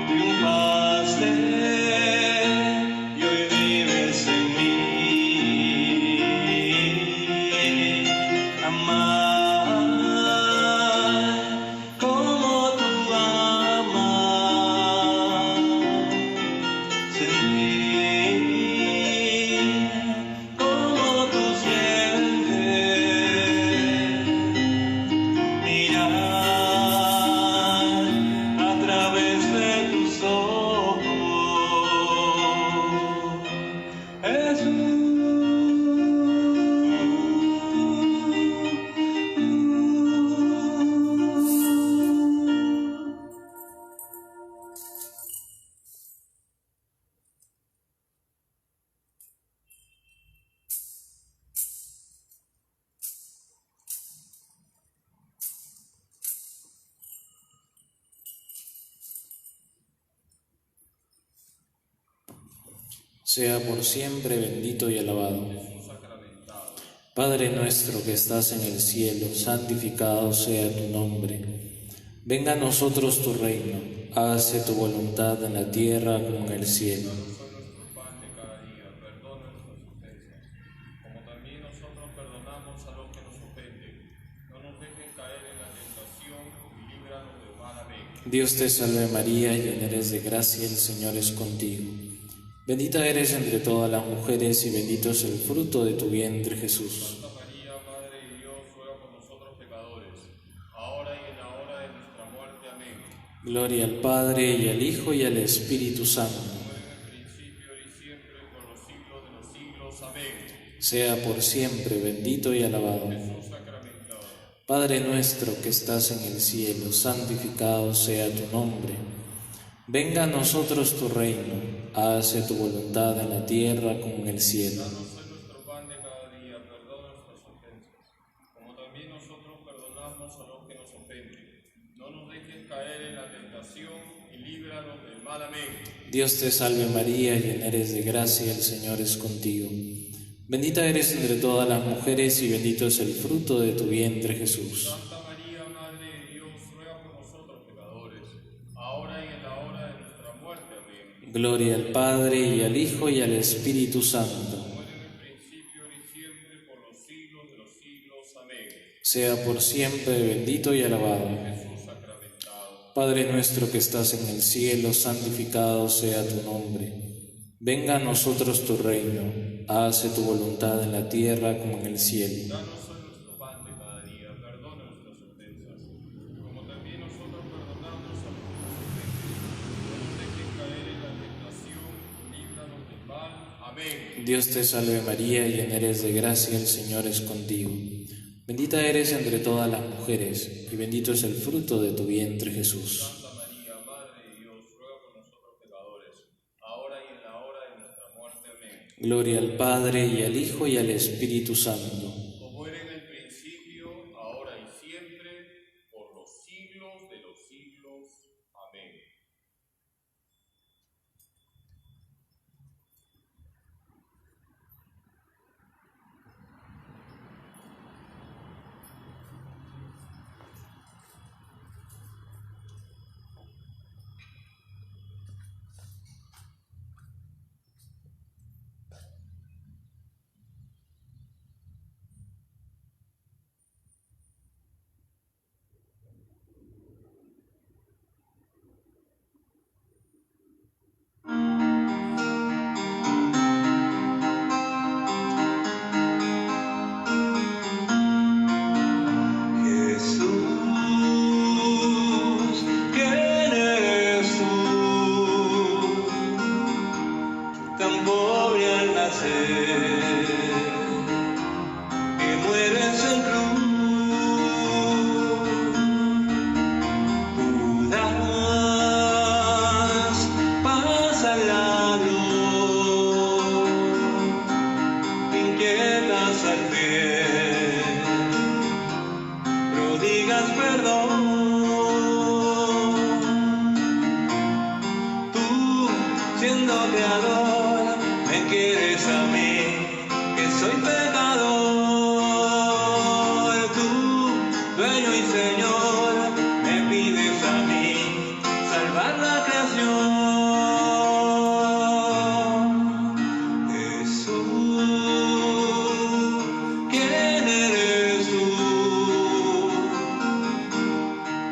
triunfaste y hoy vives en mí. Amar como tú amas, sentir como tú sientes, mirar a través de tus ojos, sea por siempre bendito y alabado. Padre nuestro que estás en el cielo, santificado sea tu nombre. Venga a nosotros tu reino, hágase tu voluntad en la tierra como en el cielo. Danos hoy nuestro pan de cada día, perdona nuestras ofensas, como también nosotros perdonamos a los que nos ofenden. No nos dejes caer en la tentación y líbranos del mal. Amén. Dios te salve María, llena eres de gracia, el Señor es contigo. Bendita eres entre todas las mujeres y bendito es el fruto de tu vientre, Jesús. Santa María, Madre de Dios, ruega por nosotros pecadores, ahora y en la hora de nuestra muerte. Amén. Gloria al Padre, y al Hijo, y al Espíritu Santo. Como era en el principio, ahora y siempre, por los siglos de los siglos. Amén. Sea por siempre bendito y alabado. Jesús sacramentado. Padre nuestro que estás en el cielo, santificado sea tu nombre. Venga a nosotros tu reino, hágase tu voluntad en la tierra como en el cielo. Danos hoy nuestro pan de cada día, perdona nuestras ofensas, como también nosotros perdonamos a los que nos ofenden. No nos dejes caer en la tentación y líbranos del mal. Amén. Dios te salve María, llena eres de gracia, el Señor es contigo. Bendita eres entre todas las mujeres y bendito es el fruto de tu vientre, Jesús. Santa María, Madre de Dios, ruega por nosotros pecadores, ahora y en la hora de nuestra muerte. Amén. Gloria al Padre, y al Hijo, y al Espíritu Santo. Como era en el principio, ahora y siempre, por los siglos de los siglos. Amén. Sea por siempre bendito y alabado. Jesús sacramentado. Padre nuestro que estás en el cielo, santificado sea tu nombre. Venga a nosotros tu reino, hágase tu voluntad en la tierra como en el cielo. Danos hoy nuestro pan de cada día, perdona nuestras ofensas, como también nosotros perdonamos a los que nos ofenden. No nos dejes caer en la tentación, líbranos del mal. Amén. Dios te salve María, llena eres de gracia, el Señor es contigo. Bendita eres entre todas las mujeres, y bendito es el fruto de tu vientre, Jesús. Santa María, Madre de Dios, ruega por nosotros pecadores, ahora y en la hora de nuestra muerte. Amén. Gloria al Padre, y al Hijo, y al Espíritu Santo. Como era en el principio, ahora y siempre, por los siglos de los siglos. Amén.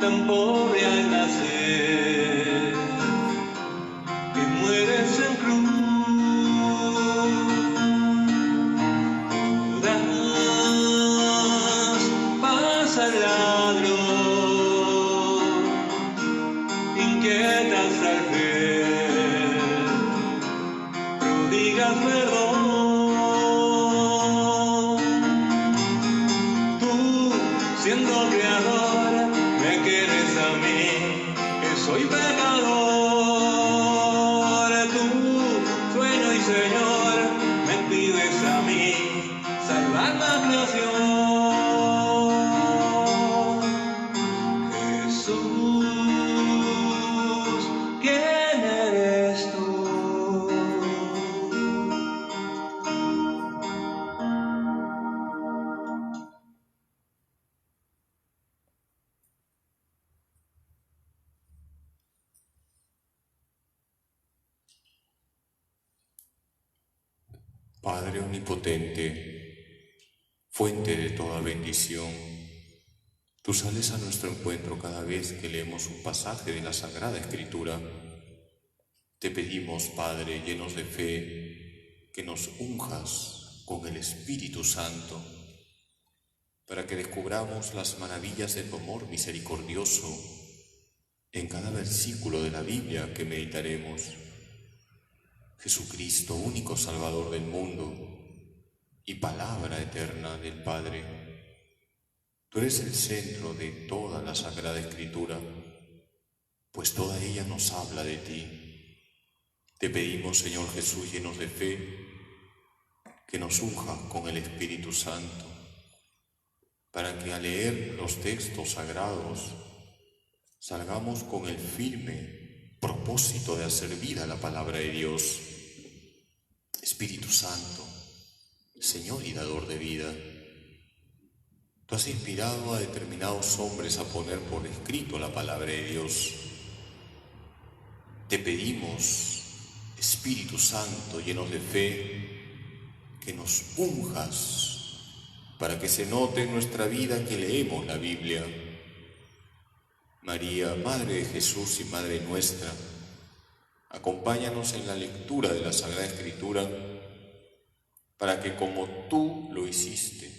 tan pobre al nacer, que mueres en cruz. Das paz al ladrón, inquietas al ver, prodigas perdón. Tú, siendo creador, me quieres a mí, que soy pecador. Tú, sueño y Señor, me pides a mí salvar la creación. Jesús, ¿quién eres tú? Padre omnipotente, fuente de toda bendición, tú sales a nuestro encuentro cada vez que leemos un pasaje de la Sagrada Escritura. Te pedimos, Padre, llenos de fe, que nos unjas con el Espíritu Santo, para que descubramos las maravillas de tu amor misericordioso en cada versículo de la Biblia que meditaremos. Jesucristo, único Salvador del mundo y palabra eterna del Padre, tú eres el centro de toda la Sagrada Escritura, pues toda ella nos habla de ti. Te pedimos, Señor Jesús, llenos de fe, que nos unjas con el Espíritu Santo, para que al leer los textos sagrados salgamos con el firme propósito de hacer vida la palabra de Dios. Espíritu Santo, Señor y dador de vida, tú has inspirado a determinados hombres a poner por escrito la palabra de Dios. Te pedimos, Espíritu Santo, llenos de fe, que nos unjas para que se note en nuestra vida que leemos la Biblia. María, Madre de Jesús y Madre nuestra, acompáñanos en la lectura de la Sagrada Escritura para que, como tú lo hiciste,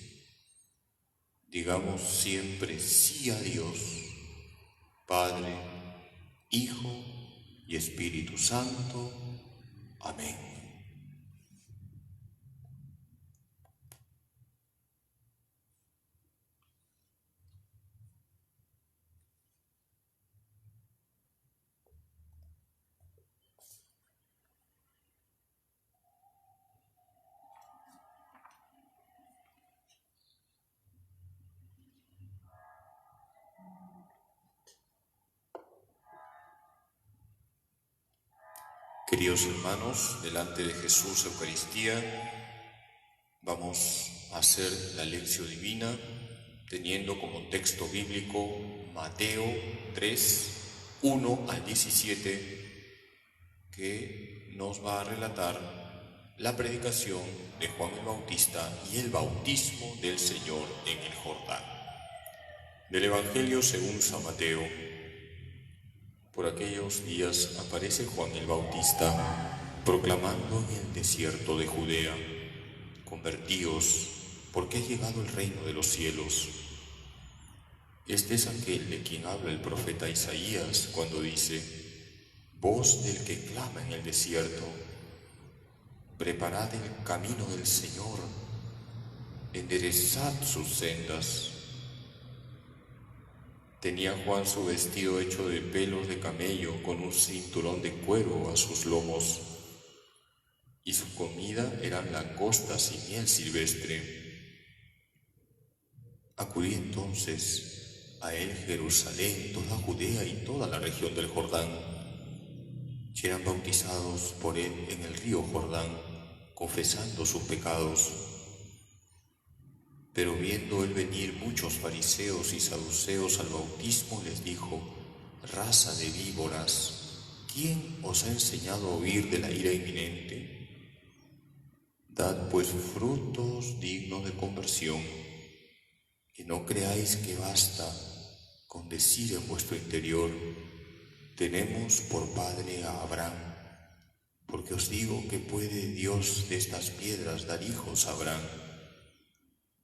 digamos siempre sí a Dios, Padre, Hijo y Espíritu Santo. Amén. Queridos hermanos, delante de Jesús Eucaristía, vamos a hacer la lección divina teniendo como texto bíblico Mateo 3, 1 al 17, que nos va a relatar la predicación de Juan el Bautista y el bautismo del Señor en el Jordán. Del Evangelio según San Mateo. Por aquellos días aparece Juan el Bautista proclamando en el desierto de Judea: convertíos, porque ha llegado el reino de los cielos. Este es aquel de quien habla el profeta Isaías cuando dice: voz del que clama en el desierto, preparad el camino del Señor, enderezad sus sendas. Tenía Juan su vestido hecho de pelos de camello con un cinturón de cuero a sus lomos, y su comida eran langostas y miel silvestre. Acudí entonces a él Jerusalén, toda Judea y toda la región del Jordán, y eran bautizados por él en el río Jordán, confesando sus pecados. Pero viendo él venir muchos fariseos y saduceos al bautismo, les dijo: raza de víboras, ¿quién os ha enseñado a huir de la ira inminente? Dad pues frutos dignos de conversión, y no creáis que basta con decir en vuestro interior: tenemos por padre a Abraham, porque os digo que puede Dios de estas piedras dar hijos a Abraham.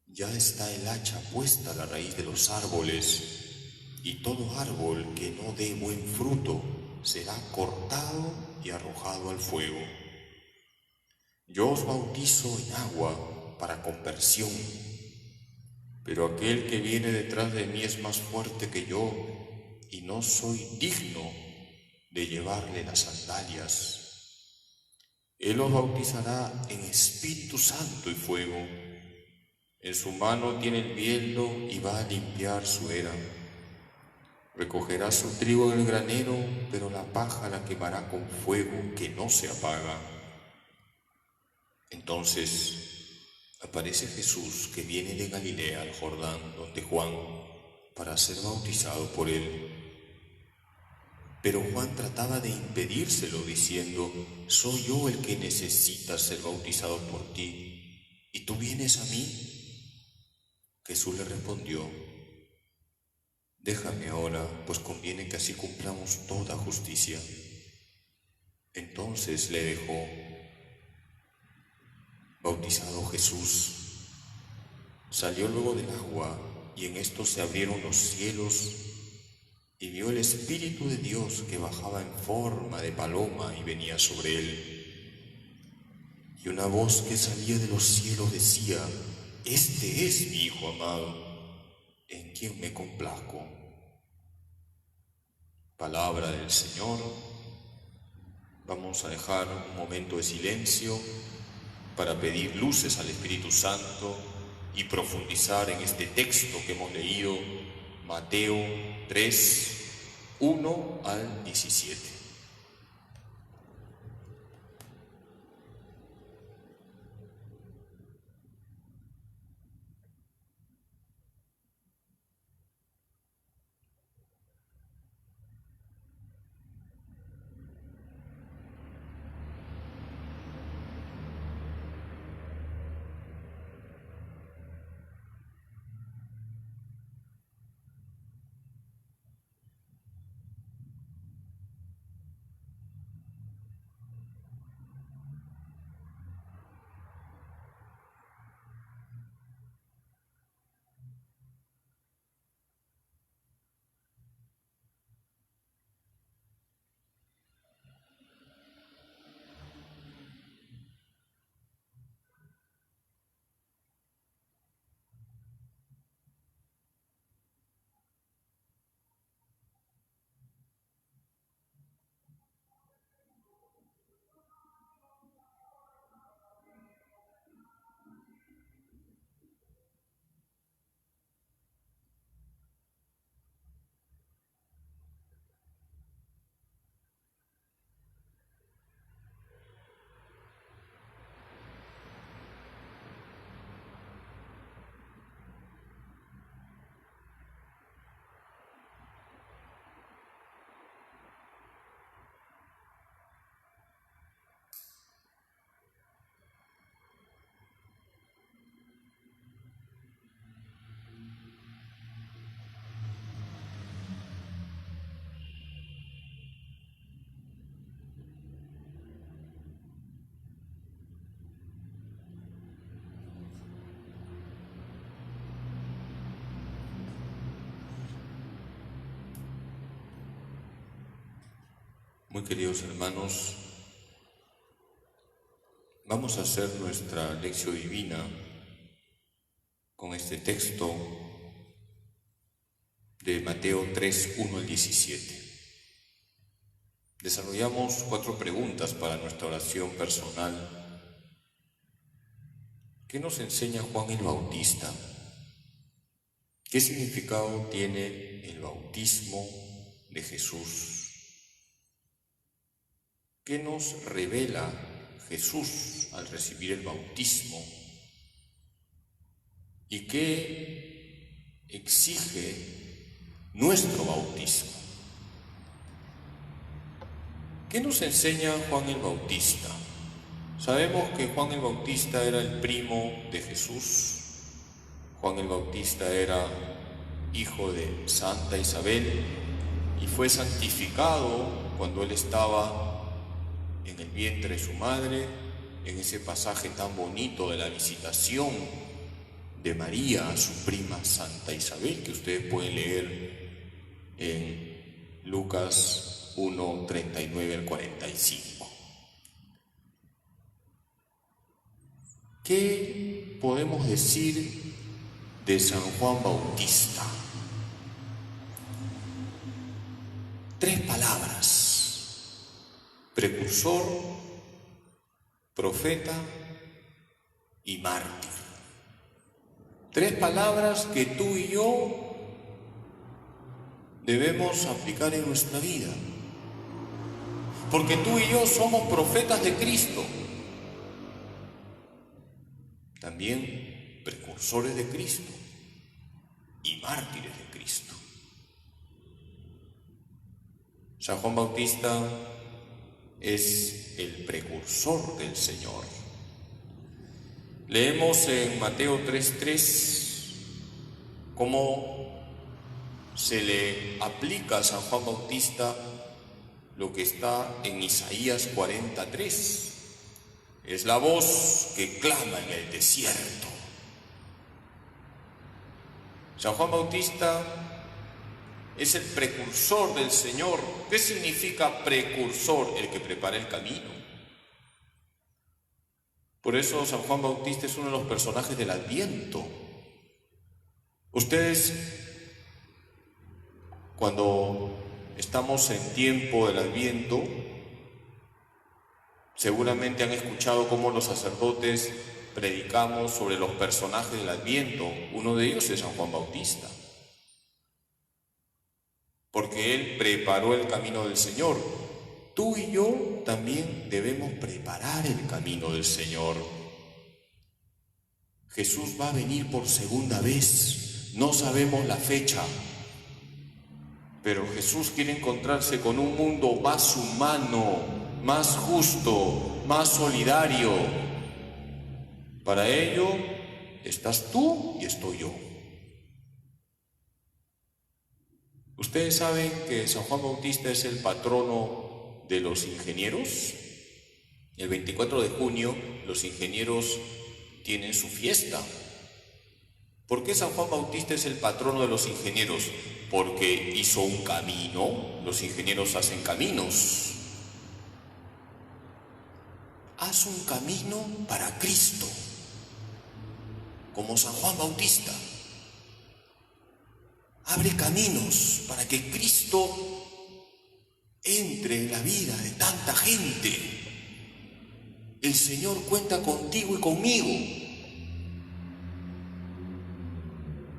Ya está el hacha puesta a la raíz de los árboles, y todo árbol que no dé buen fruto será cortado y arrojado al fuego. Yo os bautizo en agua para conversión, pero aquel que viene detrás de mí es más fuerte que yo, y no soy digno de llevarle las sandalias. Él os bautizará en Espíritu Santo y fuego. En su mano tiene el bieldo y va a limpiar su era. Recogerá su trigo en el granero, pero la paja la quemará con fuego que no se apaga. Entonces aparece Jesús, que viene de Galilea al Jordán, donde Juan, para ser bautizado por él. Pero Juan trataba de impedírselo, diciendo: ¿soy yo el que necesita ser bautizado por ti, y tú vienes a mí? Jesús le respondió: déjame ahora, pues conviene que así cumplamos toda justicia. Entonces le dejó. Bautizado Jesús, salió luego del agua, y en esto se abrieron los cielos, y vio el Espíritu de Dios que bajaba en forma de paloma y venía sobre él. Y una voz que salía de los cielos decía: este es mi Hijo amado, en quien me complazco. Palabra del Señor. Vamos a dejar un momento de silencio para pedir luces al Espíritu Santo y profundizar en este texto que hemos leído, Mateo 3, 1 al 17. Muy queridos hermanos, vamos a hacer nuestra lección divina con este texto de Mateo 3, 1 al 17. Desarrollamos 4 preguntas para nuestra oración personal. ¿Qué nos enseña Juan el Bautista? ¿Qué significado tiene el bautismo de Jesús? ¿Qué nos revela Jesús al recibir el bautismo? ¿Y qué exige nuestro bautismo? ¿Qué nos enseña Juan el Bautista? Sabemos que Juan el Bautista era el primo de Jesús. Juan el Bautista era hijo de Santa Isabel, y fue santificado cuando él estaba en el vientre de su madre, en ese pasaje tan bonito de la visitación de María a su prima Santa Isabel, que ustedes pueden leer en Lucas 1, 39 al 45. ¿Qué podemos decir de San Juan Bautista? 3 palabras: precursor, profeta y mártir. 3 palabras que tú y yo debemos aplicar en nuestra vida, porque tú y yo somos profetas de Cristo, también precursores de Cristo y mártires de Cristo. San Juan Bautista es el precursor del Señor. Leemos en Mateo 3:3 cómo se le aplica a San Juan Bautista lo que está en Isaías 43. Es la voz que clama en el desierto. San Juan Bautista es el precursor del Señor. ¿Qué significa precursor? El que prepara el camino. Por eso San Juan Bautista es uno de los personajes del Adviento. Ustedes, cuando estamos en tiempo del Adviento, seguramente han escuchado cómo los sacerdotes predicamos sobre los personajes del Adviento. Uno de ellos es San Juan Bautista, porque él preparó el camino del Señor. Tú y yo también debemos preparar el camino del Señor. Jesús va a venir por segunda vez, no sabemos la fecha, pero Jesús quiere encontrarse con un mundo más humano, más justo, más solidario. Para ello estás tú y estoy yo. Ustedes saben que San Juan Bautista es el patrono de los ingenieros. El 24 de junio los ingenieros tienen su fiesta. ¿Por qué San Juan Bautista es el patrono de los ingenieros? Porque hizo un camino. Los ingenieros hacen caminos. Haz un camino para Cristo, como San Juan Bautista. Abre caminos para que Cristo entre en la vida de tanta gente. El Señor cuenta contigo y conmigo.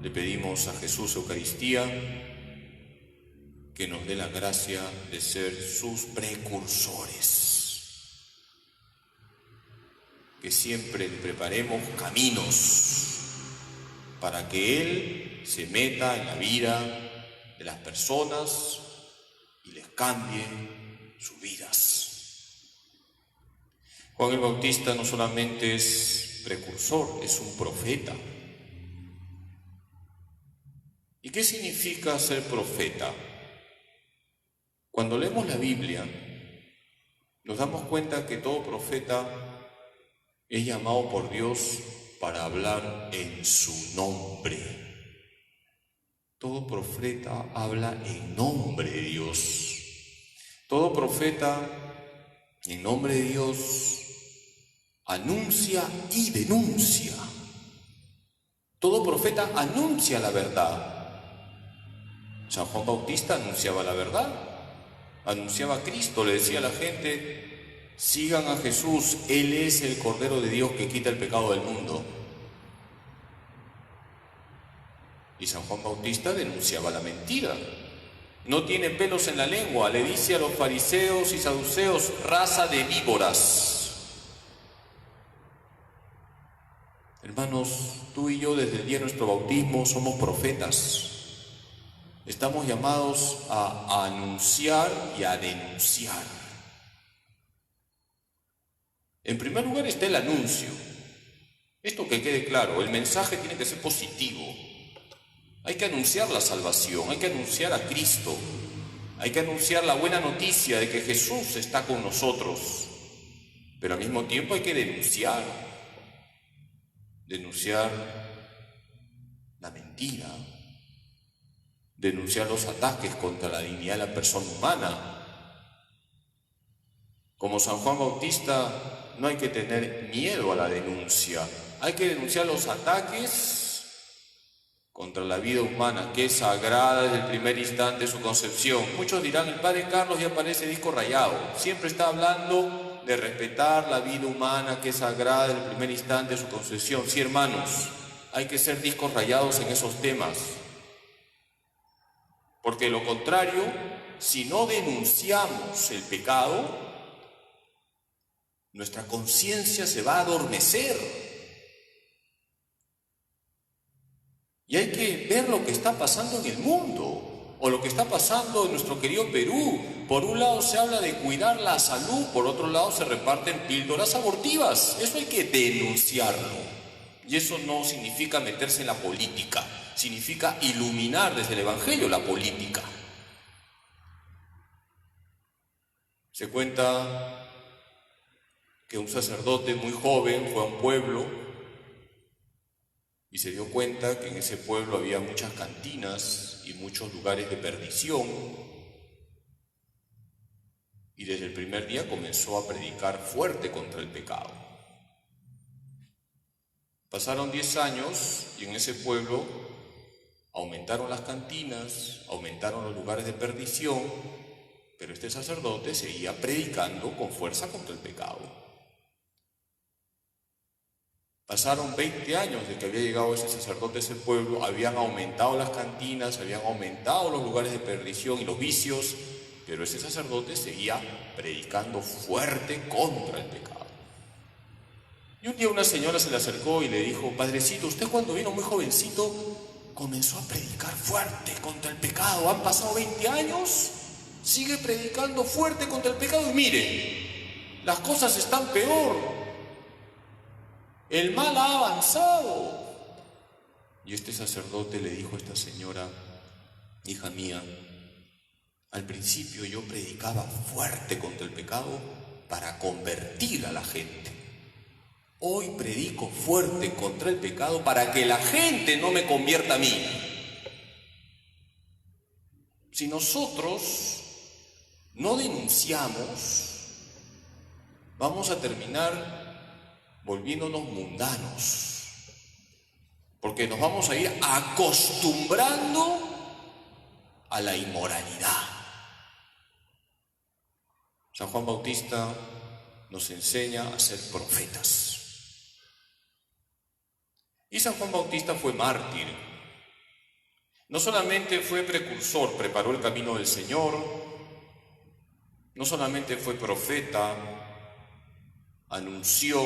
Le pedimos a Jesús Eucaristía que nos dé la gracia de ser sus precursores, que siempre le preparemos caminos para que Él se meta en la vida de las personas y les cambie sus vidas. Juan el Bautista no solamente es precursor, es un profeta. ¿Y qué significa ser profeta? Cuando leemos la Biblia, nos damos cuenta que todo profeta es llamado por Dios para hablar en su nombre. Todo profeta habla en nombre de Dios. Todo profeta, en nombre de Dios, anuncia y denuncia. Todo profeta anuncia la verdad. San Juan Bautista anunciaba la verdad, anunciaba a Cristo, le decía a la gente: sigan a Jesús, Él es el Cordero de Dios que quita el pecado del mundo. Y San Juan Bautista denunciaba la mentira. No tiene pelos en la lengua, le dice a los fariseos y saduceos: raza de víboras. Hermanos, tú y yo desde el día de nuestro bautismo somos profetas. Estamos llamados a anunciar y a denunciar. En primer lugar está el anuncio. Esto que quede claro, el mensaje tiene que ser positivo. Hay que anunciar la salvación, hay que anunciar a Cristo, hay que anunciar la buena noticia de que Jesús está con nosotros, pero al mismo tiempo hay que denunciar la mentira, denunciar los ataques contra la dignidad de la persona humana. Como San Juan Bautista, no hay que tener miedo a la denuncia, hay que denunciar los ataques contra la vida humana, que es sagrada desde el primer instante de su concepción. Muchos dirán, el Padre Carlos ya parece disco rayado, siempre está hablando de respetar la vida humana, que es sagrada desde el primer instante de su concepción. Sí, hermanos, hay que ser discos rayados en esos temas, porque de lo contrario, si no denunciamos el pecado, nuestra conciencia se va a adormecer. Y hay que ver lo que está pasando en el mundo, o lo que está pasando en nuestro querido Perú. Por un lado se habla de cuidar la salud, por otro lado se reparten píldoras abortivas. Eso hay que denunciarlo. Y eso no significa meterse en la política, significa iluminar desde el Evangelio la política. Se cuenta que un sacerdote muy joven fue a un pueblo y se dio cuenta que en ese pueblo había muchas cantinas y muchos lugares de perdición. Y desde el primer día comenzó a predicar fuerte contra el pecado. Pasaron 10 años y en ese pueblo aumentaron las cantinas, aumentaron los lugares de perdición, pero este sacerdote seguía predicando con fuerza contra el pecado. Pasaron 20 años de que había llegado ese sacerdote a ese pueblo, habían aumentado las cantinas, habían aumentado los lugares de perdición y los vicios, pero ese sacerdote seguía predicando fuerte contra el pecado. Y un día una señora se le acercó y le dijo, padrecito, usted cuando vino muy jovencito comenzó a predicar fuerte contra el pecado, han pasado 20 años, sigue predicando fuerte contra el pecado y mire, las cosas están peor. El mal ha avanzado. Y este sacerdote le dijo a esta señora, hija mía, al principio yo predicaba fuerte contra el pecado para convertir a la gente. Hoy predico fuerte contra el pecado para que la gente no me convierta a mí. Si nosotros no denunciamos, vamos a terminar volviéndonos mundanos, porque nos vamos a ir acostumbrando a la inmoralidad. San Juan Bautista nos enseña a ser profetas. Y San Juan Bautista fue mártir. No solamente fue precursor, preparó el camino del Señor, no solamente fue profeta, anunció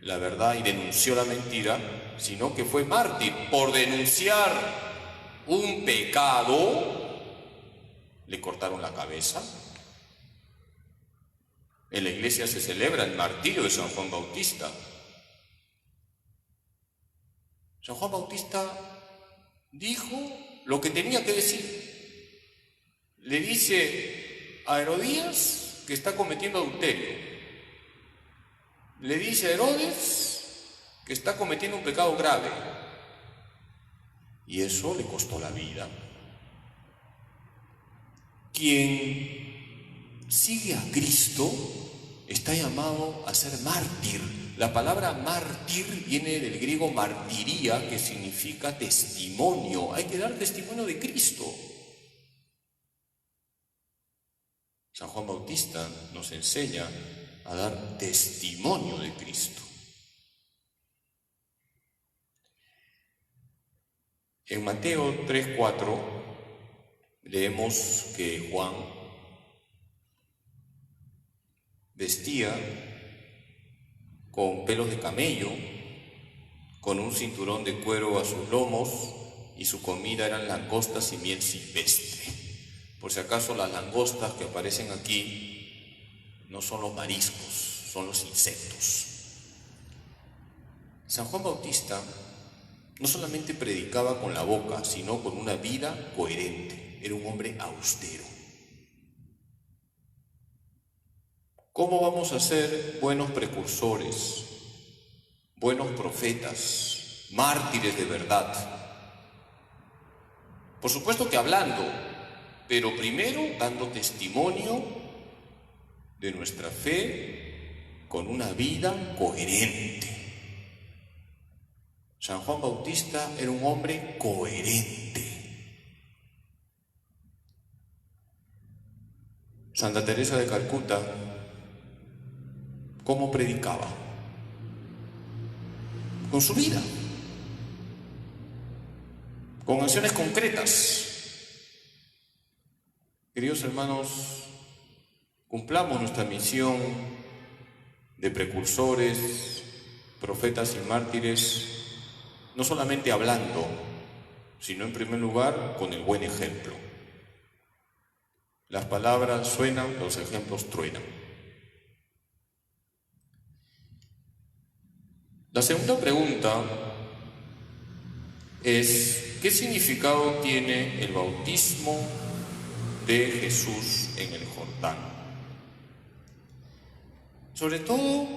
la verdad y denunció la mentira, sino que fue mártir. Por denunciar un pecado, le cortaron la cabeza. En la iglesia se celebra el martirio de San Juan Bautista. San Juan Bautista dijo lo que tenía que decir. Le dice a Herodías que está cometiendo adulterio. Le dice a Herodes que está cometiendo un pecado grave. Y eso le costó la vida. Quien sigue a Cristo está llamado a ser mártir. La palabra mártir viene del griego martiría, que significa testimonio. Hay que dar testimonio de Cristo. San Juan Bautista nos enseña a dar testimonio de Cristo. En Mateo 3:4 leemos que Juan vestía con pelos de camello, con un cinturón de cuero a sus lomos, y su comida eran langostas y miel silvestre. Por si acaso, las langostas que aparecen aquí no son los mariscos, son los insectos. San Juan Bautista no solamente predicaba con la boca, sino con una vida coherente. Era un hombre austero. ¿Cómo vamos a ser buenos precursores, buenos profetas, mártires de verdad? Por supuesto que hablando, pero primero dando testimonio de nuestra fe con una vida coherente. San Juan Bautista era un hombre coherente. Santa Teresa de Calcuta, ¿cómo predicaba? Con su vida, con acciones concretas. Queridos hermanos, cumplamos nuestra misión de precursores, profetas y mártires, no solamente hablando, sino en primer lugar con el buen ejemplo. Las palabras suenan, los ejemplos truenan. La segunda pregunta es, ¿qué significado tiene el bautismo de Jesús en el Jordán? Sobre todo,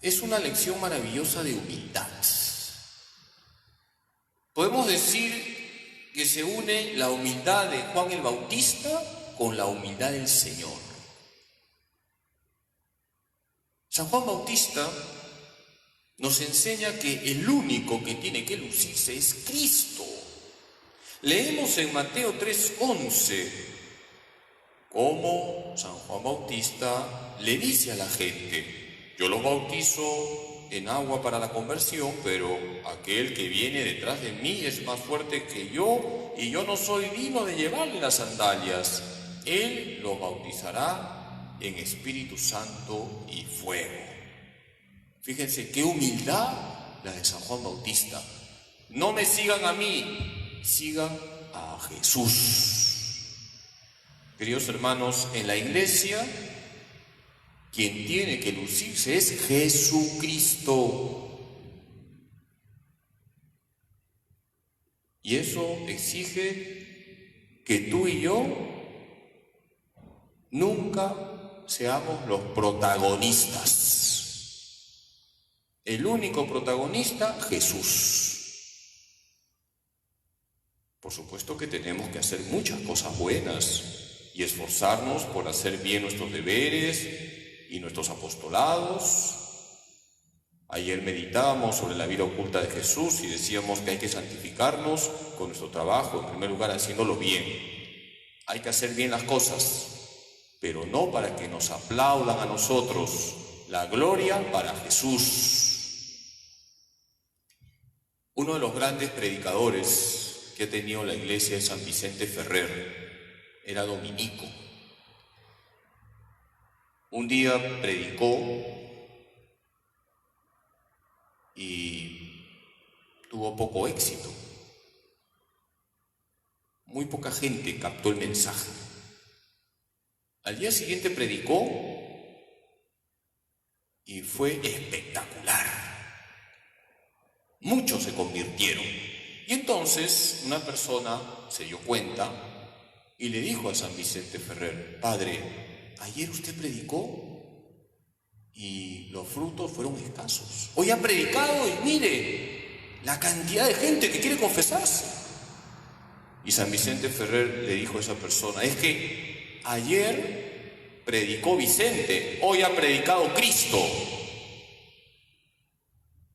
es una lección maravillosa de humildad. Podemos decir que se une la humildad de Juan el Bautista con la humildad del Señor. San Juan Bautista nos enseña que el único que tiene que lucirse es Cristo. Leemos en Mateo 3:11 cómo San Juan Bautista le dice a la gente: yo los bautizo en agua para la conversión, pero aquel que viene detrás de mí es más fuerte que yo, y yo no soy digno de llevarle las sandalias. Él los bautizará en Espíritu Santo y fuego. Fíjense qué humildad la de San Juan Bautista. No me sigan a mí, sigan a Jesús. Queridos hermanos, en la iglesia, quien tiene que lucirse es Jesucristo. Y eso exige que tú y yo nunca seamos los protagonistas. El único protagonista, Jesús. Por supuesto que tenemos que hacer muchas cosas buenas y esforzarnos por hacer bien nuestros deberes y nuestros apostolados. Ayer meditábamos sobre la vida oculta de Jesús y decíamos que hay que santificarnos con nuestro trabajo, en primer lugar haciéndolo bien. Hay que hacer bien las cosas, pero no para que nos aplaudan a nosotros, la gloria para Jesús. Uno de los grandes predicadores que ha tenido la iglesia de San Vicente Ferrer era dominico. Un día predicó y tuvo poco éxito. Muy poca gente captó el mensaje. Al día siguiente predicó y fue espectacular. Muchos se convirtieron. Y entonces una persona se dio cuenta y le dijo a San Vicente Ferrer: Padre, ayer usted predicó y los frutos fueron escasos. Hoy ha predicado y mire la cantidad de gente que quiere confesarse. Y San Vicente Ferrer le dijo a esa persona: es que ayer predicó Vicente, hoy ha predicado Cristo.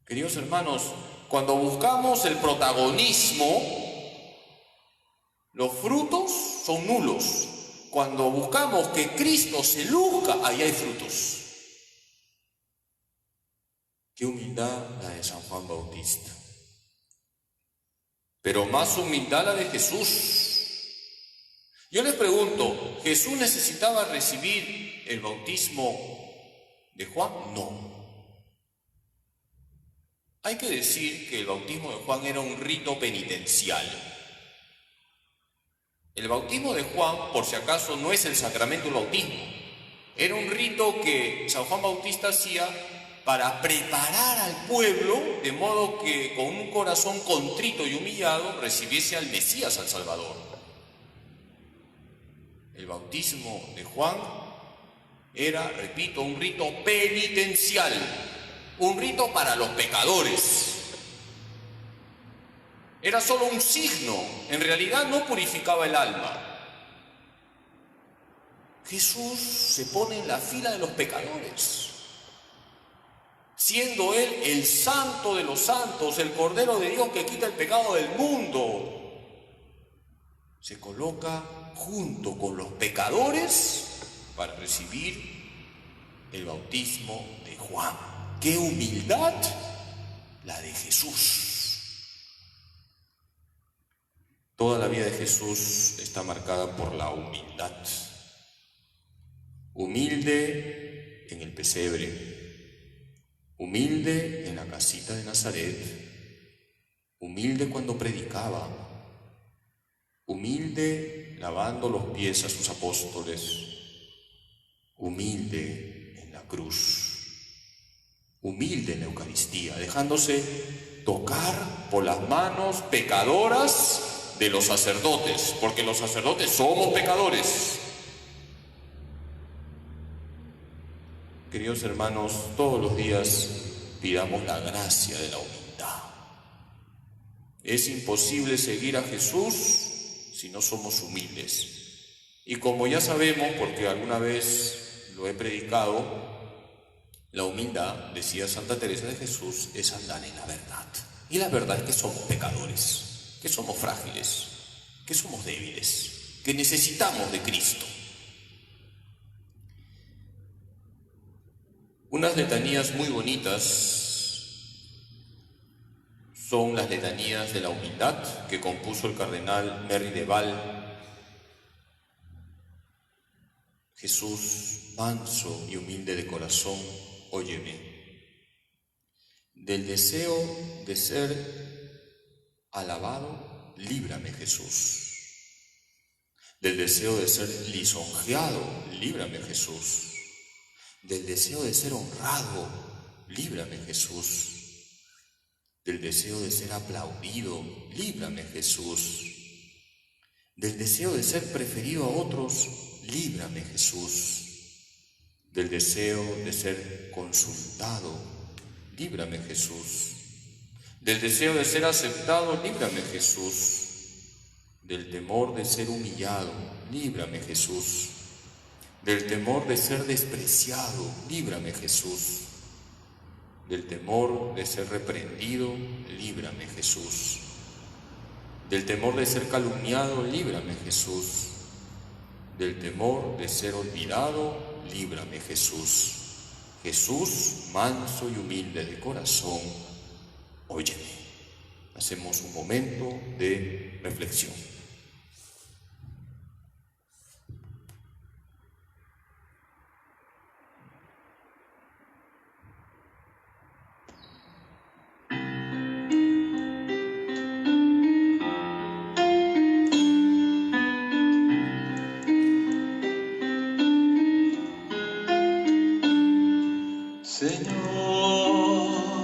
Queridos hermanos, cuando buscamos el protagonismo, los frutos son nulos. Cuando buscamos que Cristo se luzca, ahí hay frutos. Qué humildad la de San Juan Bautista. Pero más humildad la de Jesús. Yo les pregunto, ¿Jesús necesitaba recibir el bautismo de Juan? No. Hay que decir que el bautismo de Juan era un rito penitencial. El bautismo de Juan, por si acaso, no es el sacramento del bautismo. Era un rito que San Juan Bautista hacía para preparar al pueblo de modo que con un corazón contrito y humillado recibiese al Mesías, al Salvador. El bautismo de Juan era, repito, un rito penitencial, un rito para los pecadores. Era solo un signo, en realidad no purificaba el alma. Jesús se pone en la fila de los pecadores, siendo Él el santo de los santos, el Cordero de Dios que quita el pecado del mundo. Se coloca junto con los pecadores para recibir el bautismo de Juan. ¡Qué humildad la de Jesús! Toda la vida de Jesús está marcada por la humildad. Humilde en el pesebre, humilde en la casita de Nazaret, humilde cuando predicaba, humilde lavando los pies a sus apóstoles, humilde en la cruz, humilde en la Eucaristía, dejándose tocar por las manos pecadoras de los sacerdotes, porque los sacerdotes somos pecadores. Queridos hermanos, todos los días pidamos la gracia de la humildad. Es imposible seguir a Jesús si no somos humildes. Y como ya sabemos, porque alguna vez lo he predicado, la humildad, decía Santa Teresa de Jesús, es andar en la verdad. Y la verdad es que somos pecadores, que somos frágiles, que somos débiles, que necesitamos de Cristo. Unas letanías muy bonitas son las letanías de la humildad que compuso el cardenal Merry de Val. Jesús, manso y humilde de corazón, óyeme. Del deseo de ser alabado, líbrame, Jesús. Del deseo de ser lisonjeado, líbrame, Jesús. Del deseo de ser honrado, líbrame, Jesús. Del deseo de ser aplaudido, líbrame, Jesús. Del deseo de ser preferido a otros, líbrame, Jesús. Del deseo de ser consultado, líbrame, Jesús. Del deseo de ser aceptado, líbrame, Jesús. Del temor de ser humillado, líbrame, Jesús. Del temor de ser despreciado, líbrame, Jesús. Del temor de ser reprendido, líbrame, Jesús. Del temor de ser calumniado, líbrame, Jesús. Del temor de ser olvidado, líbrame, Jesús. Jesús, manso y humilde de corazón, óyeme. Hacemos un momento de reflexión. Señor,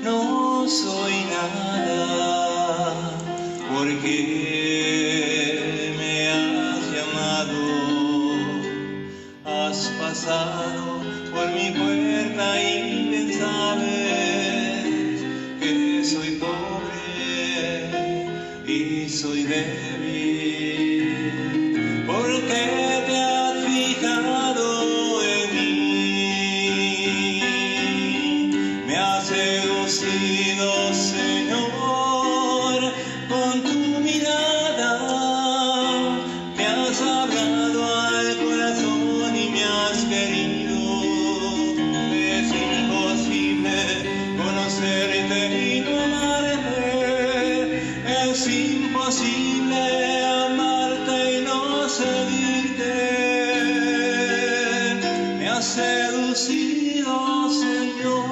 no soy nada, porque me has llamado, has pasado por mi puerta y bien sabes que soy pobre y soy débil, porque te has fijado en mí. Me has seducido, Señor, con tu mirada. Me has hablado al corazón y me has querido. Es imposible conocerte y no amarte. Es imposible amarte y no seguirte. Me has seducido, Señor.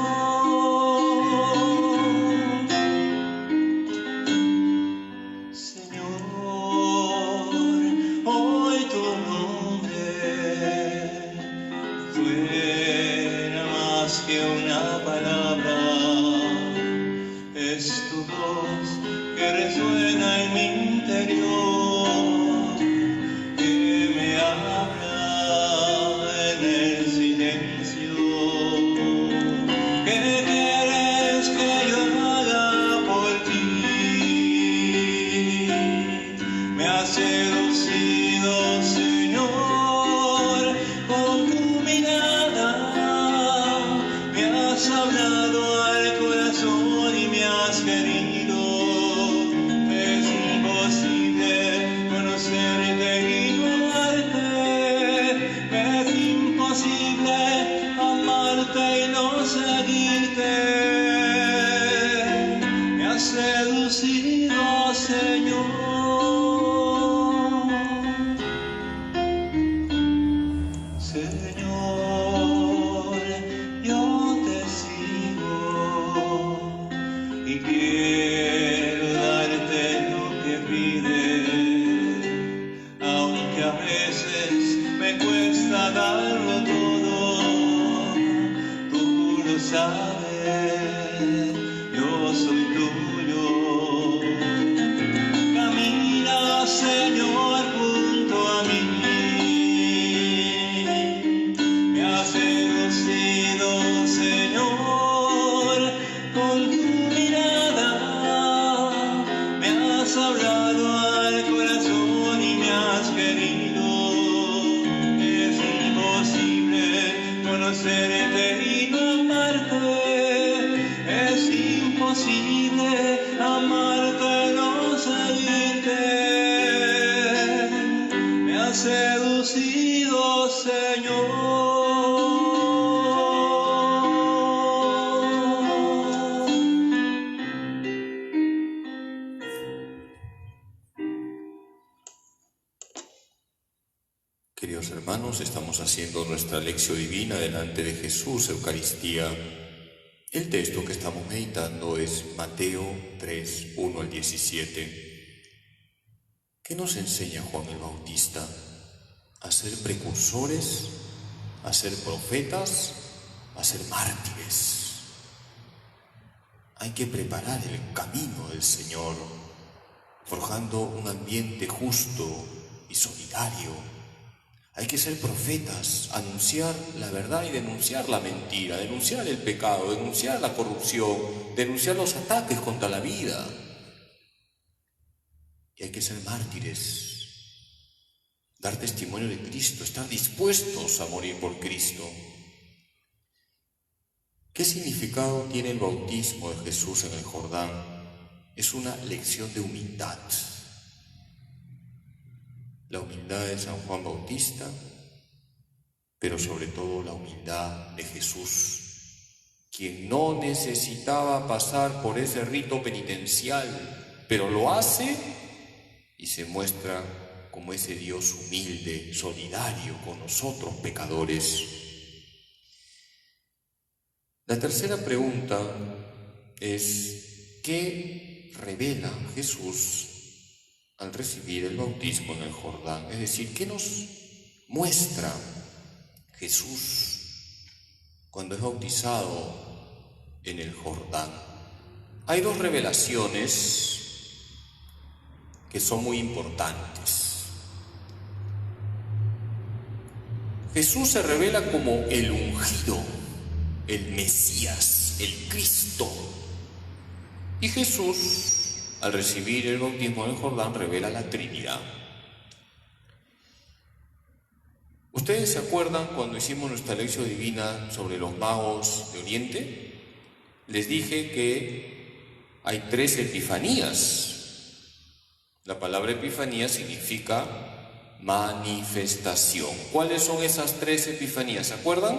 Hoy tu nombre fuera más que una me cuesta darlo todo, tú lo sabes, yo soy tuyo. Camina, Señor, junto a mí, me has seducido, Señor, con tu mirada, me has hablado al corazón y me has querido. Es imposible conocerte y no amarte, es imposible amarte, no seguirte. Me has seducido, Señor. Queridos hermanos, estamos haciendo nuestra lección divina delante de Jesús, Eucaristía. El texto que estamos meditando es Mateo 3, 1 al 17. ¿Qué nos enseña Juan el Bautista? ¿A ser precursores? ¿A ser profetas? ¿A ser mártires? Hay que preparar el camino del Señor, forjando un ambiente justo y solidario. Hay que ser profetas, anunciar la verdad y denunciar la mentira, denunciar el pecado, denunciar la corrupción, denunciar los ataques contra la vida. Y hay que ser mártires, dar testimonio de Cristo, estar dispuestos a morir por Cristo. ¿Qué significado tiene el bautismo de Jesús en el Jordán? Es una lección de humildad. La humildad de San Juan Bautista, pero sobre todo la humildad de Jesús, quien no necesitaba pasar por ese rito penitencial, pero lo hace y se muestra como ese Dios humilde, solidario con nosotros pecadores. La tercera pregunta es, ¿qué revela Jesús al recibir el bautismo en el Jordán? Es decir, ¿qué nos muestra Jesús cuando es bautizado en el Jordán? Hay dos revelaciones que son muy importantes. Jesús se revela como el ungido, el Mesías, el Cristo. Y Jesús, al recibir el bautismo en el Jordán, revela la Trinidad. ¿Ustedes se acuerdan cuando hicimos nuestra lección divina sobre los magos de Oriente? Les dije que hay 3 epifanías. La palabra epifanía significa manifestación. ¿Cuáles son esas 3 epifanías? ¿Se acuerdan?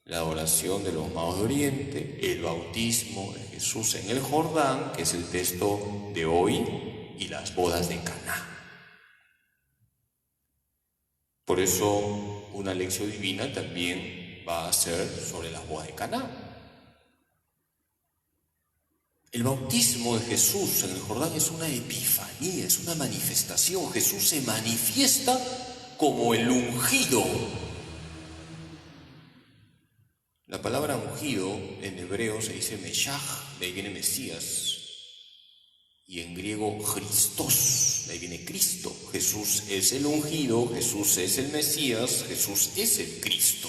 La adoración de los magos de Oriente, el bautismo de Jesús en el Jordán, que es el texto de hoy, y las bodas de Caná. Por eso una lección divina también va a ser sobre las bodas de Caná. El bautismo de Jesús en el Jordán es una epifanía, es una manifestación. Jesús se manifiesta como el ungido. La palabra ungido en hebreo se dice Meshach, de ahí viene Mesías, y en griego Christos, de ahí viene Cristo. Jesús es el ungido, Jesús es el Mesías, Jesús es el Cristo.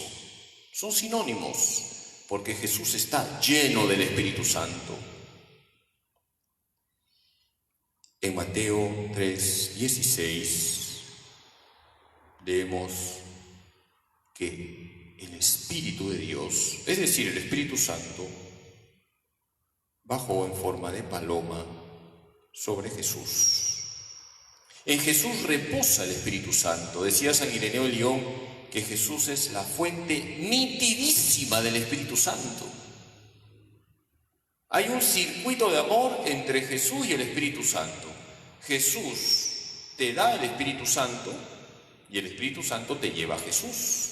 Son sinónimos, porque Jesús está lleno del Espíritu Santo. En Mateo 3:16 leemos que el Espíritu de Dios, es decir, el Espíritu Santo, bajó en forma de paloma sobre Jesús. En Jesús reposa el Espíritu Santo. Decía San Ireneo de León que Jesús es la fuente nitidísima del Espíritu Santo. Hay un circuito de amor entre Jesús y el Espíritu Santo. Jesús te da el Espíritu Santo y el Espíritu Santo te lleva a Jesús.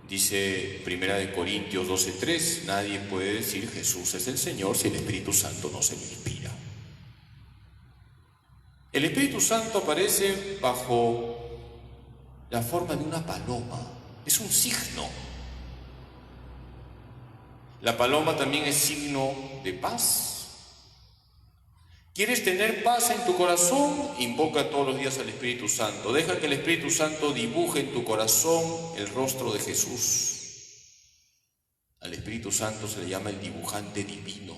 Dice 1 Corintios 12:3, nadie puede decir Jesús es el Señor si el Espíritu Santo no se lo inspira. El Espíritu Santo aparece bajo la forma de una paloma. Es un signo. La paloma también es signo de paz. ¿Quieres tener paz en tu corazón? Invoca todos los días al Espíritu Santo. Deja que el Espíritu Santo dibuje en tu corazón el rostro de Jesús. Al Espíritu Santo se le llama el dibujante divino.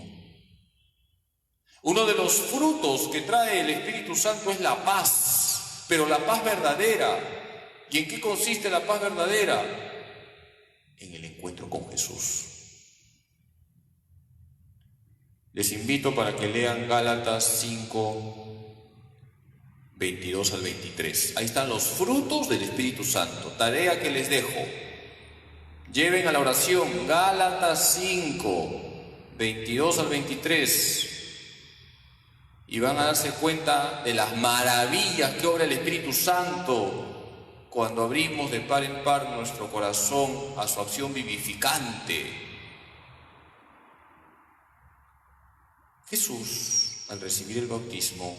Uno de los frutos que trae el Espíritu Santo es la paz, pero la paz verdadera. ¿Y en qué consiste la paz verdadera? En el encuentro con Jesús. Les invito para que lean Gálatas 5, 22 al 23. Ahí están los frutos del Espíritu Santo. Tarea que les dejo. Lleven a la oración Gálatas 5, 22 al 23. Y van a darse cuenta de las maravillas que obra el Espíritu Santo cuando abrimos de par en par nuestro corazón a su acción vivificante. Jesús, al recibir el bautismo,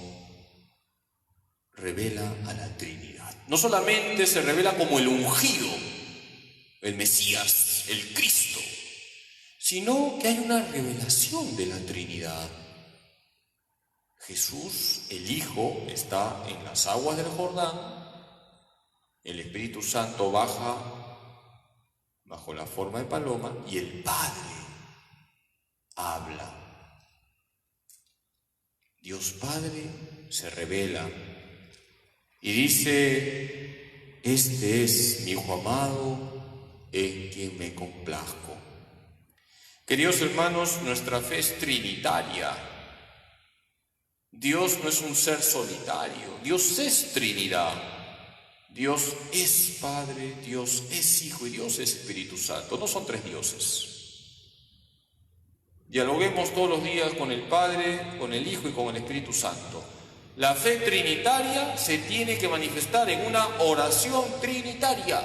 revela a la Trinidad. No solamente se revela como el ungido, el Mesías, el Cristo, sino que hay una revelación de la Trinidad. Jesús, el Hijo, está en las aguas del Jordán, el Espíritu Santo baja bajo la forma de paloma y el Padre habla. Dios Padre se revela y dice: este es mi Hijo amado en quien me complazco. Queridos hermanos, nuestra fe es trinitaria. Dios no es un ser solitario, Dios es Trinidad. Dios es Padre, Dios es Hijo y Dios es Espíritu Santo. No son tres dioses. Dialoguemos todos los días con el Padre, con el Hijo y con el Espíritu Santo. La fe trinitaria se tiene que manifestar en una oración trinitaria.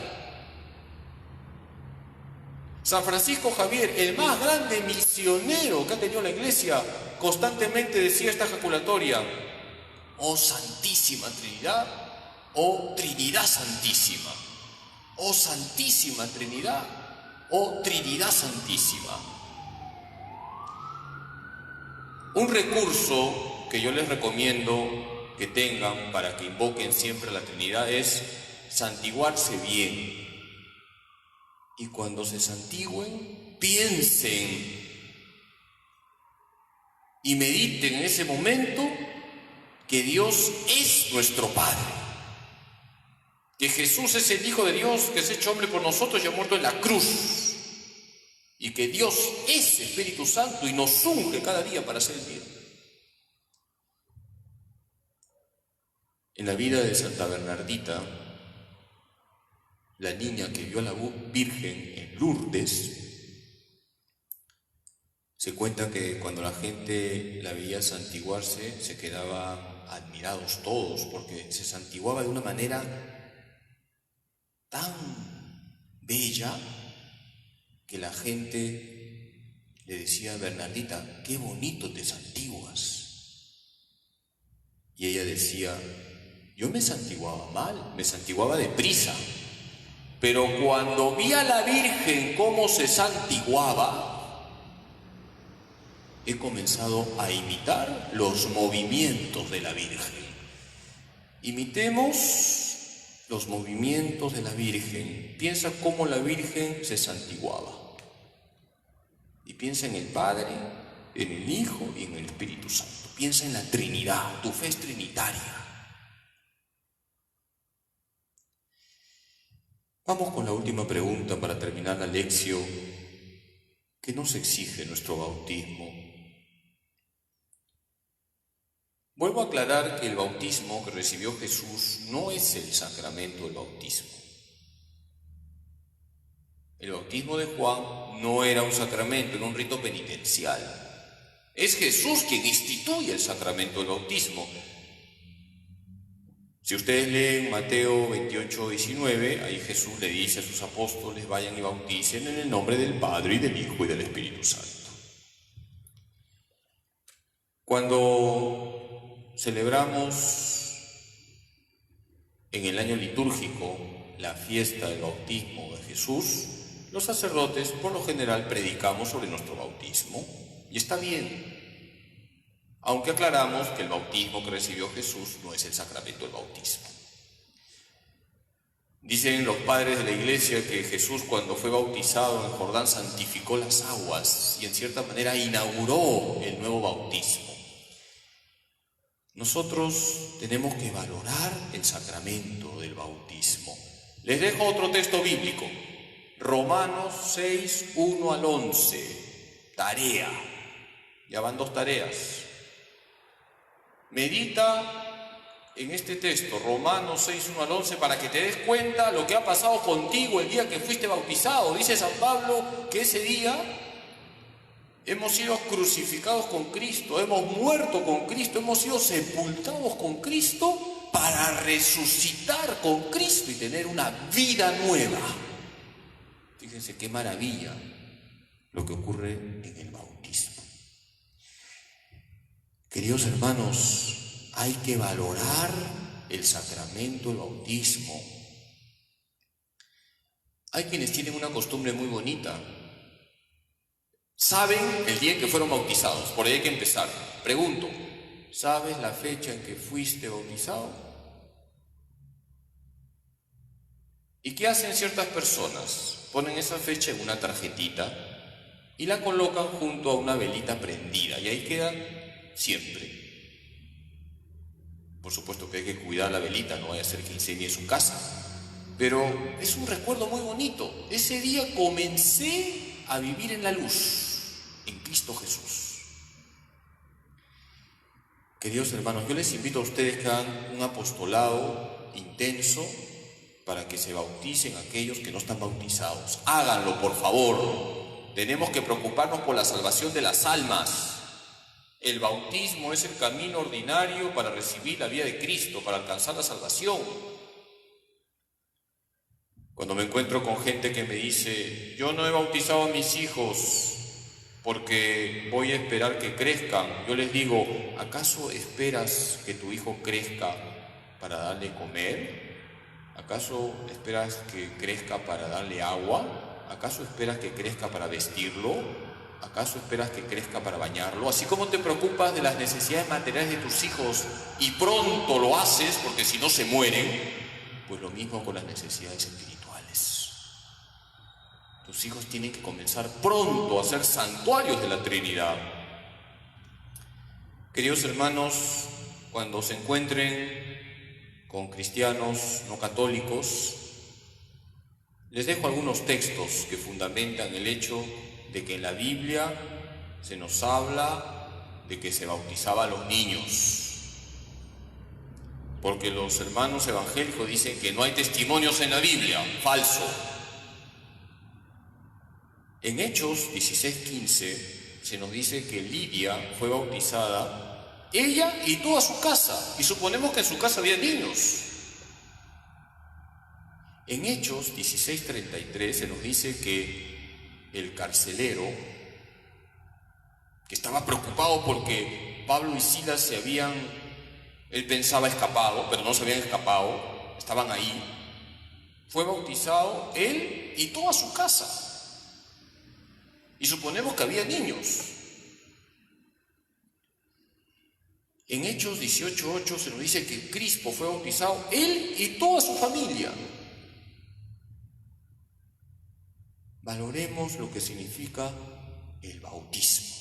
San Francisco Javier, el más grande misionero que ha tenido la Iglesia, constantemente decía esta ejaculatoria: oh Santísima Trinidad, oh Trinidad Santísima, oh Santísima Trinidad, oh Trinidad Santísima. Un recurso que yo les recomiendo que tengan para que invoquen siempre a la Trinidad es santiguarse bien. Y cuando se santigüen, piensen y mediten en ese momento que Dios es nuestro Padre, que Jesús es el Hijo de Dios que se ha hecho hombre por nosotros y ha muerto en la cruz, y que Dios es Espíritu Santo y nos unge cada día para hacer el bien. En la vida de Santa Bernardita, la niña que vio a la Virgen en Lourdes, se cuenta que cuando la gente la veía santiguarse, se quedaban admirados todos, porque se santiguaba de una manera tan bella que la gente le decía a Bernardita: qué bonito te santiguas. Y ella decía: yo me santiguaba mal, me santiguaba deprisa, pero cuando vi a la Virgen cómo se santiguaba, he comenzado a imitar los movimientos de la Virgen. Imitemos los movimientos de la Virgen. Piensa cómo la Virgen se santiguaba. Y piensa en el Padre, en el Hijo y en el Espíritu Santo. Piensa en la Trinidad. Tu fe es trinitaria. Vamos con la última pregunta para terminar la lección. ¿Qué nos exige nuestro bautismo? Vuelvo a aclarar que el bautismo que recibió Jesús no es el sacramento del bautismo. El bautismo de Juan no era un sacramento, era un rito penitencial. Es Jesús quien instituye el sacramento del bautismo. Si ustedes leen Mateo 28, 19, ahí Jesús le dice a sus apóstoles: vayan y bauticen en el nombre del Padre y del Hijo y del Espíritu Santo. Cuando celebramos en el año litúrgico la fiesta del bautismo de Jesús, los sacerdotes por lo general predicamos sobre nuestro bautismo, y está bien, aunque aclaramos que el bautismo que recibió Jesús no es el sacramento del bautismo. Dicen los padres de la Iglesia que Jesús, cuando fue bautizado en Jordán, santificó las aguas y en cierta manera inauguró el nuevo bautismo. Nosotros tenemos que valorar el sacramento del bautismo. Les dejo otro texto bíblico, Romanos 6, 1 al 11, tarea. Ya van 2 tareas. Medita en este texto, Romanos 6, 1 al 11, para que te des cuenta lo que ha pasado contigo el día que fuiste bautizado. Dice San Pablo que ese día hemos sido crucificados con Cristo, hemos muerto con Cristo, hemos sido sepultados con Cristo para resucitar con Cristo y tener una vida nueva. Fíjense qué maravilla lo que ocurre en el bautismo. Queridos hermanos, hay que valorar el sacramento del bautismo. Hay quienes tienen una costumbre muy bonita. Saben el día en que fueron bautizados, por ahí hay que empezar. Pregunto, ¿sabes la fecha en que fuiste bautizado? ¿Y qué hacen ciertas personas? Ponen esa fecha en una tarjetita y la colocan junto a una velita prendida y ahí queda siempre. Por supuesto que hay que cuidar la velita, no vaya a ser que incendie su casa, pero es un recuerdo muy bonito. Ese día comencé a vivir en la luz, en Cristo Jesús. Queridos hermanos, yo les invito a ustedes que hagan un apostolado intenso para que se bauticen aquellos que no están bautizados. Háganlo, por favor. Tenemos que preocuparnos por la salvación de las almas. El bautismo es el camino ordinario para recibir la vida de Cristo, para alcanzar la salvación. Cuando me encuentro con gente que me dice, yo no he bautizado a mis hijos porque voy a esperar que crezcan, yo les digo, ¿acaso esperas que tu hijo crezca para darle comer? ¿Acaso esperas que crezca para darle agua? ¿Acaso esperas que crezca para vestirlo? ¿Acaso esperas que crezca para bañarlo? Así como te preocupas de las necesidades materiales de tus hijos y pronto lo haces porque si no se mueren, pues lo mismo con las necesidades espirituales. Tus hijos tienen que comenzar pronto a ser santuarios de la Trinidad. Queridos hermanos, cuando se encuentren con cristianos no católicos, les dejo algunos textos que fundamentan el hecho de que en la Biblia se nos habla de que se bautizaba a los niños, porque los hermanos evangélicos dicen que no hay testimonios en la Biblia. Falso. En Hechos 16:15 se nos dice que Lidia fue bautizada, ella y toda su casa, y suponemos que en su casa había niños. En Hechos 16:33 se nos dice que el carcelero, que estaba preocupado porque Pablo y Silas él pensaba escapado, pero no se habían escapado, estaban ahí, fue bautizado él y toda su casa. Y suponemos que había niños. En Hechos 18:8 se nos dice que Crispo fue bautizado él y toda su familia. Valoremos lo que significa el bautismo.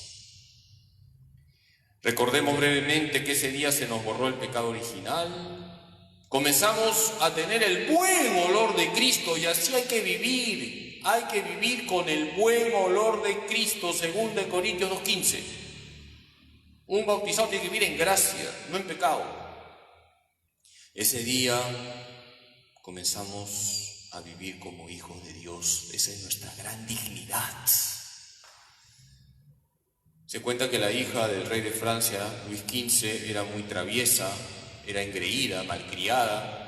Recordemos brevemente que ese día se nos borró el pecado original. Comenzamos a tener el buen olor de Cristo y así hay que vivir con el buen olor de Cristo, según de Corintios 2:15. Un bautizado tiene que vivir en gracia, no en pecado. Ese día comenzamos a vivir como hijos de Dios. Esa es nuestra gran dignidad. Se cuenta que la hija del rey de Francia, Luis XV, era muy traviesa, era engreída, malcriada,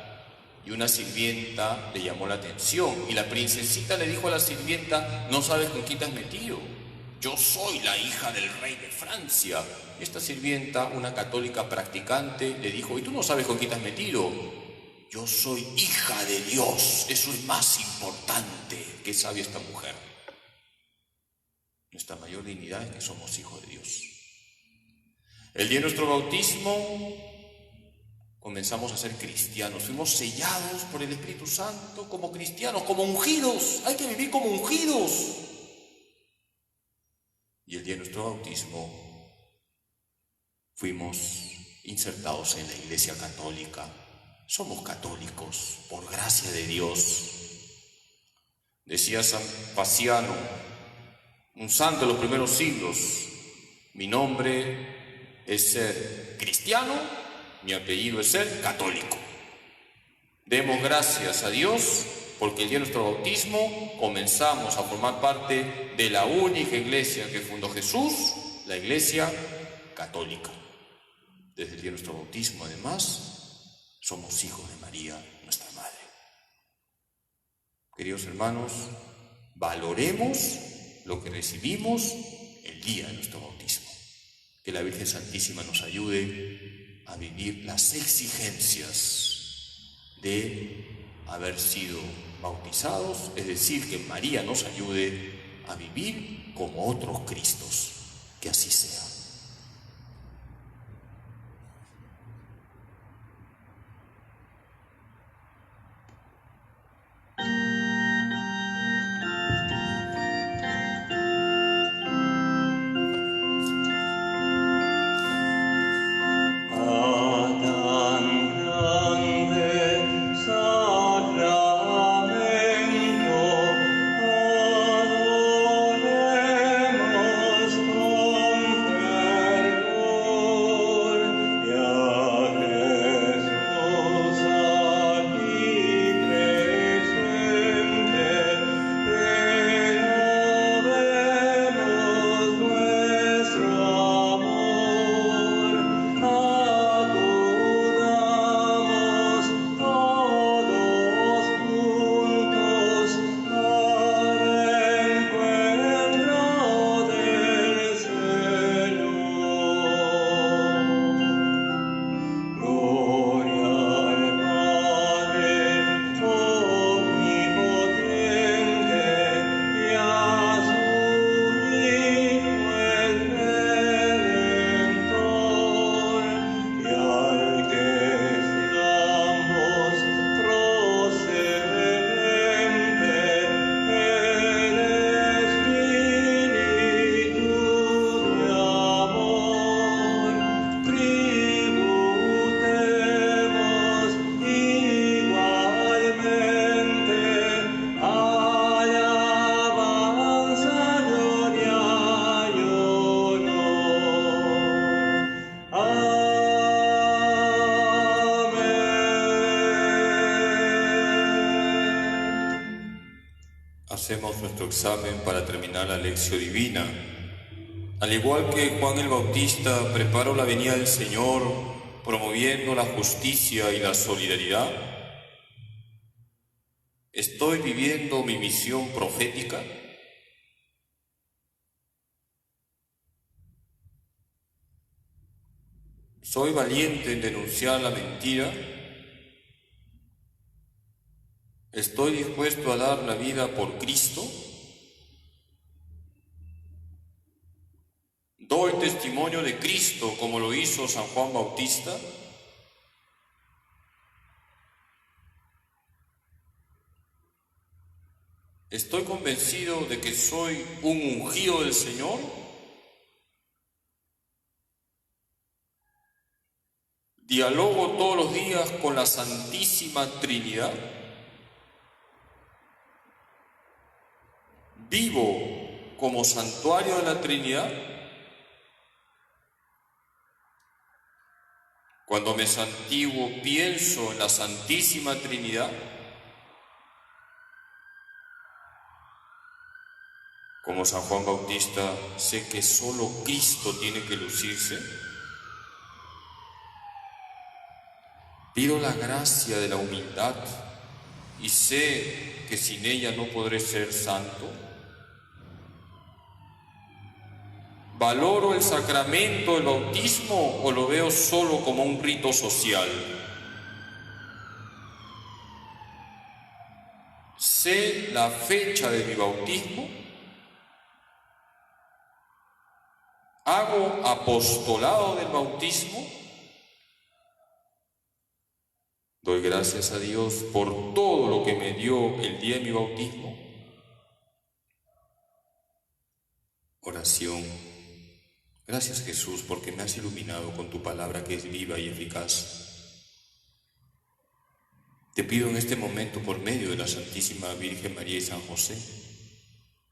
y una sirvienta le llamó la atención, y la princesita le dijo a la sirvienta, ¿no sabes con quién te has metido? Yo soy la hija del rey de Francia. Esta sirvienta, una católica practicante, le dijo, ¿y tú no sabes con quién te has metido? yo soy hija de Dios. Eso es más importante. ¿Qué sabe esta mujer? Nuestra mayor dignidad es que somos hijos de Dios. El día de nuestro bautismo comenzamos a ser cristianos. Fuimos sellados por el Espíritu Santo como cristianos, como ungidos. Hay que vivir como ungidos. Y el día de nuestro bautismo fuimos insertados en la Iglesia Católica. Somos católicos por gracia de Dios. Decía San Paciano, un santo de los primeros siglos: mi nombre es ser cristiano, mi apellido es ser católico. Demos gracias a Dios porque el día de nuestro bautismo comenzamos a formar parte de la única iglesia que fundó Jesús, la Iglesia Católica. Desde el día de nuestro bautismo, además, somos hijos de María, nuestra Madre. Queridos hermanos, valoremos lo que recibimos el día de nuestro bautismo. Que la Virgen Santísima nos ayude a vivir las exigencias de haber sido bautizados, es decir, que María nos ayude a vivir como otros Cristos. Que así sea. Hacemos nuestro examen para terminar la lección divina. Al igual que Juan el Bautista preparó la venida del Señor promoviendo la justicia y la solidaridad, ¿estoy viviendo mi misión profética? ¿Soy valiente en denunciar la mentira? ¿Estoy dispuesto a dar la vida por Cristo? ¿Doy testimonio de Cristo como lo hizo San Juan Bautista? ¿Estoy convencido de que soy un ungido del Señor? ¿Dialogo todos los días con la Santísima Trinidad? ¿Vivo como santuario de la Trinidad? Cuando me santiguo, pienso en la Santísima Trinidad. Como San Juan Bautista, sé que solo Cristo tiene que lucirse. Pido la gracia de la humildad y sé que sin ella no podré ser santo. ¿Valoro el sacramento del bautismo o lo veo solo como un rito social? sé la fecha de mi bautismo, hago apostolado del bautismo, doy gracias a Dios por todo lo que me dio el día de mi bautismo. Oración. Gracias, Jesús, porque me has iluminado con tu palabra que es viva y eficaz. Te pido en este momento, por medio de la Santísima Virgen María y San José,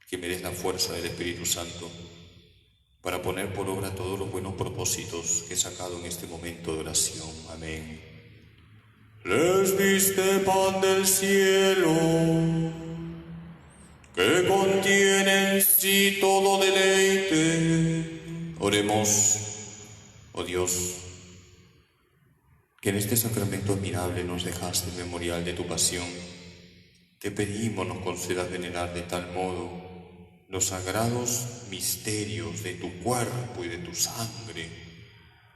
que me des la fuerza del Espíritu Santo para poner por obra todos los buenos propósitos que he sacado en este momento de oración. Amén. Les diste pan del cielo, que contiene en sí todo deleite. Oremos. Oh Dios, que en este sacramento admirable nos dejaste el memorial de tu pasión, te pedimos nos concedas venerar de tal modo los sagrados misterios de tu cuerpo y de tu sangre,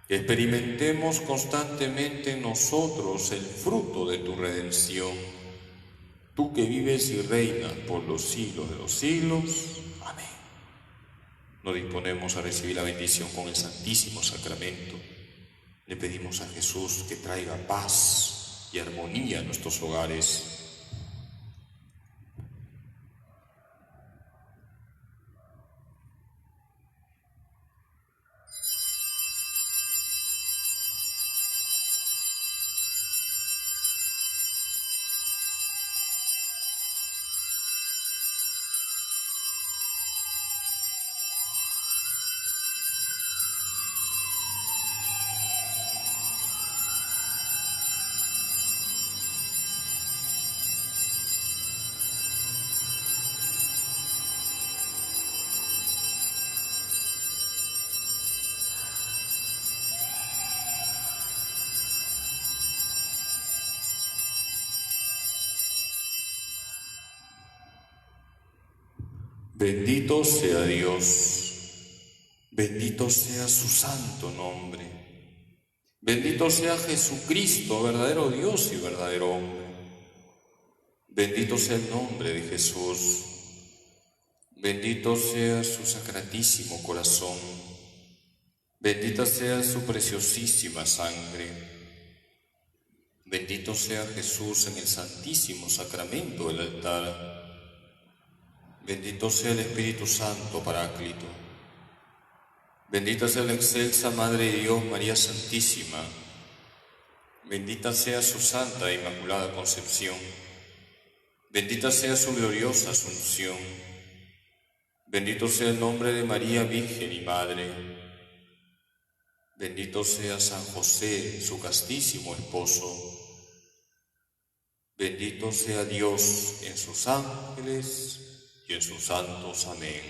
que experimentemos constantemente en nosotros el fruto de tu redención, tú que vives y reinas por los siglos de los siglos. Amén. Nos disponemos a recibir la bendición con el Santísimo Sacramento. Le pedimos a Jesús que traiga paz y armonía a nuestros hogares. Bendito sea Dios, bendito sea su santo nombre, bendito sea Jesucristo, verdadero Dios y verdadero hombre. Bendito sea el nombre de Jesús, bendito sea su sacratísimo corazón, bendita sea su preciosísima sangre, bendito sea Jesús en el santísimo sacramento del altar. Bendito sea el Espíritu Santo Paráclito. Bendita sea la excelsa Madre de Dios, María Santísima. Bendita sea su santa e inmaculada concepción. Bendita sea su gloriosa asunción. Bendito sea el nombre de María Virgen y Madre. Bendito sea San José, su castísimo esposo. Bendito sea Dios en sus ángeles y en sus santos. Amén.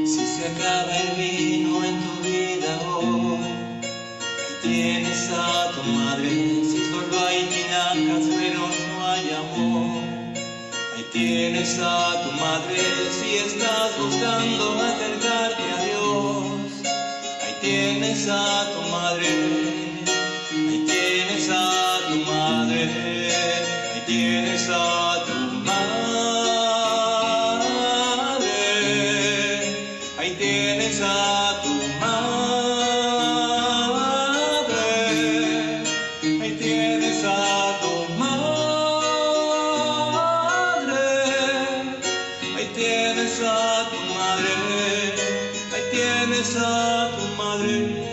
Si se acaba el vino en tu vida hoy, ahí tienes a tu madre. Si solo hay tinajas pero no hay amor, ahí tienes a tu madre. Si estás buscando acercarte a Dios, ahí tienes a tu madre. Ahí tienes a tu madre. Ahí tienes a tu madre. Ahí tienes a tu madre, ahí tienes a tu madre, ahí tienes a tu madre, ahí tienes a tu madre.